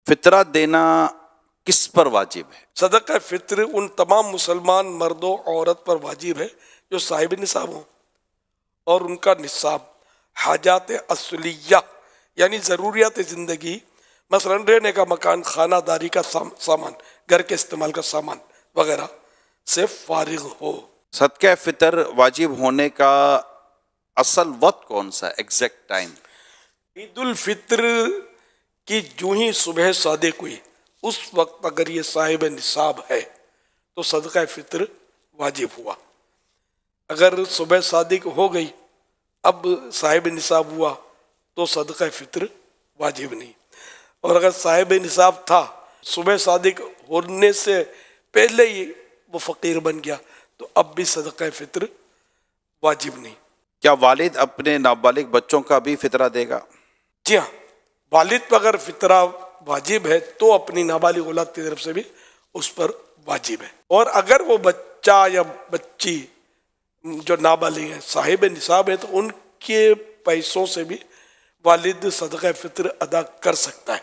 فطرہ دینا کس پر واجب ہے؟ صدقہ فطر ان تمام مسلمان مرد و عورت پر واجب ہے جو صاحب نصاب ہوں اور ان کا نصاب حاجات اصلیہ یعنی ضروریات زندگی، مثلا رہنے کا مکان، خانہ داری کا سامان، گھر کے استعمال کا سامان وغیرہ سے فارغ ہو۔ صدقہ فطر واجب ہونے کا اصل وقت کون سا ہے، ایگزیکٹ ٹائم؟ عید الفطر کی جو ہی صبح صادق ہوئی اس وقت اگر یہ صاحب نصاب ہے تو صدقہ فطر واجب ہوا۔ اگر صبح صادق ہو گئی اب صاحب نصاب ہوا تو صدقہ فطر واجب نہیں، اور اگر صاحب نصاب تھا صبح صادق ہونے سے پہلے ہی وہ فقیر بن گیا تو اب بھی صدقہ فطر واجب نہیں۔ کیا والد اپنے نابالغ بچوں کا بھی فطرہ دے گا؟ جی ہاں، والد پر اگر فطرہ واجب ہے تو اپنی نابالغ اولاد کی طرف سے بھی اس پر واجب ہے، اور اگر وہ بچہ یا بچی جو نابالغ ہیں صاحب نصاب ہے تو ان کے پیسوں سے بھی والد صدقہ فطر ادا کر سکتا ہے،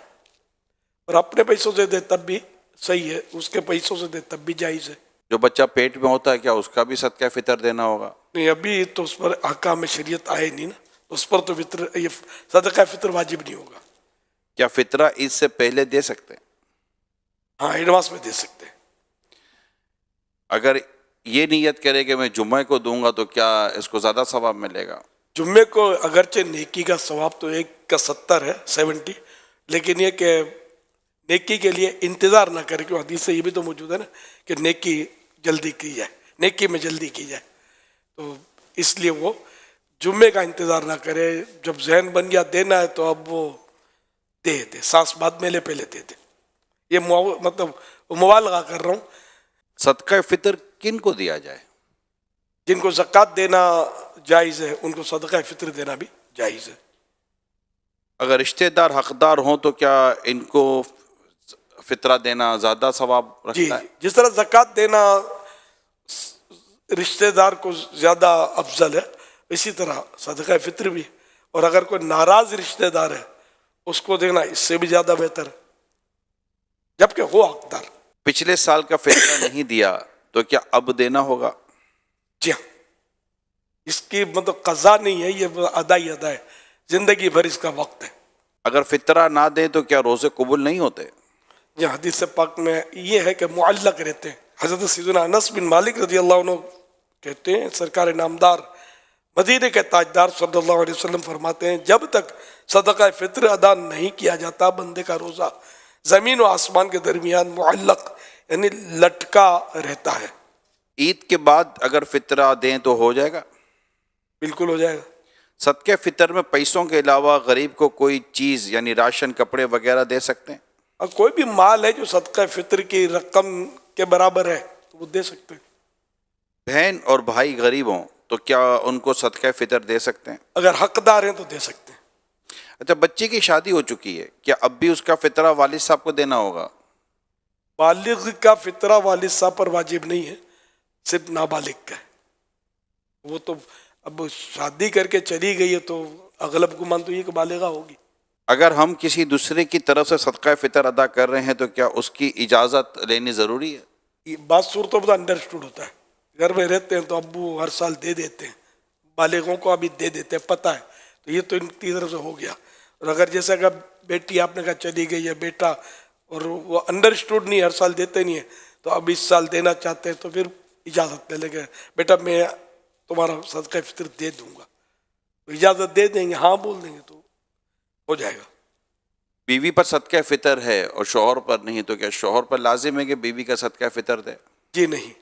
اور اپنے پیسوں سے دے تب بھی صحیح ہے، اس کے پیسوں سے دے تب بھی جائز ہے۔ جو بچہ پیٹ میں ہوتا ہے کیا اس کا بھی صدقہ فطر دینا ہوگا؟ نہیں، ابھی تو اس پر احکام شریعت آئے نہیں نا، اس پر تو یہ صدقہ فطر واجب نہیں ہوگا۔ کیا فطرہ عید سے پہلے دے سکتے ہیں؟ ہاں، ایڈوانس میں دے سکتے ہیں۔ اگر یہ نیت کرے کہ میں جمعہ کو دوں گا تو کیا اس کو زیادہ ثواب ملے گا؟ جمعے کو اگرچہ نیکی کا ثواب تو 1/70 ہے 70، لیکن یہ کہ نیکی کے لیے انتظار نہ کرے، کیوں حدیث سے یہ بھی تو موجود ہے نا کہ نیکی جلدی کی جائے، نیکی میں جلدی کی جائے، تو اس لیے وہ جمعے کا انتظار نہ کرے، جب ذہن بن گیا دینا ہے تو اب وہ دے دے، سانس بعد میں لے پہلے دے دے۔ یہ مطلب مبالغہ کر رہا ہوں۔ صدقہ فطر کن کو دیا جائے؟ جن کو زکوٰۃ دینا جائز ہے ان کو صدقہ فطر دینا بھی جائز ہے۔ اگر رشتہ دار حقدار ہوں تو کیا ان کو فطرہ دینا زیادہ ثواب جی، رکھتا ہے؟ جس طرح زکوٰۃ دینا رشتہ دار کو زیادہ افضل ہے اسی طرح صدقہ فطر بھی، اور اگر کوئی ناراض رشتہ دار ہے اس کو دینا اس سے بھی زیادہ بہتر ہے، جبکہ ہو حقدار۔ پچھلے سال کا فطرہ نہیں دیا تو کیا اب دینا ہوگا؟ جی ہاں، اس کی مطلب قضا نہیں ہے، یہ ادا ہی ادا ہے، زندگی بھر اس کا وقت ہے۔ اگر فطرہ نہ دیں تو کیا روزے قبول نہیں ہوتے؟ یہ حدیث پاک میں یہ ہے کہ معلق رہتے ہیں۔ حضرت سیدنا انس بن مالک رضی اللہ عنہ کہتے ہیں، سرکار نامدار مدینے کے تاجدار صلی اللہ علیہ وسلم فرماتے ہیں، جب تک صدقہ فطر ادا نہیں کیا جاتا بندے کا روزہ زمین و آسمان کے درمیان معلق یعنی لٹکا رہتا ہے۔ عید کے بعد اگر فطرہ دیں تو ہو جائے گا؟ بالکل ہو جائے گا۔ صدقہ فطر میں پیسوں کے علاوہ غریب کو کوئی چیز یعنی راشن، کپڑے وغیرہ دے سکتے ہیں؟ اور کوئی بھی مال ہے جو صدقہ فطر کی رقم کے برابر ہے تو وہ دے سکتے ہیں۔ بہن اور بھائی غریب ہوں تو کیا ان کو صدقہ فطر دے سکتے ہیں؟ اگر حقدار ہیں تو دے سکتے ہیں۔ اچھا، بچے کی شادی ہو چکی ہے، کیا اب بھی اس کا فطرہ والد صاحب کو دینا ہوگا؟ بالغ کا فطرہ والد صاحب پر واجب نہیں ہے، صرف نابالغ کا ہے۔ وہ تو اب شادی کر کے چلی گئی ہے تو اغلب گمان تو یہ کہ بالغہ ہوگی۔ اگر ہم کسی دوسرے کی طرف سے صدقہ فطر ادا کر رہے ہیں تو کیا اس کی اجازت لینی ضروری ہے؟ یہ بات صورتوں میں انڈرسٹوڈ ہوتا ہے، گھر میں رہتے ہیں تو ابو ہر سال دے دیتے ہیں، بالغوں کو ابھی دے دیتے ہیں، پتہ ہے، تو یہ تو ان کی طرف سے ہو گیا۔ اور اگر جیسا کہ بیٹی آپ نے کہا چلی گئی ہے، بیٹا، اور وہ انڈرسٹوڈ نہیں، ہر سال دیتے نہیں ہیں، تو اب اس سال دینا چاہتے ہیں تو پھر اجازت لے لیں گے، بیٹا میں تمہارا صدقہ فطر دے دوں گا، تو اجازت دے دیں گے، ہاں بول دیں گے تو ہو جائے گا۔ بیوی پر صدقہ فطر ہے اور شوہر پر نہیں تو کیا شوہر پر لازم ہے کہ بیوی کا صدقہ فطر دے؟ جی نہیں۔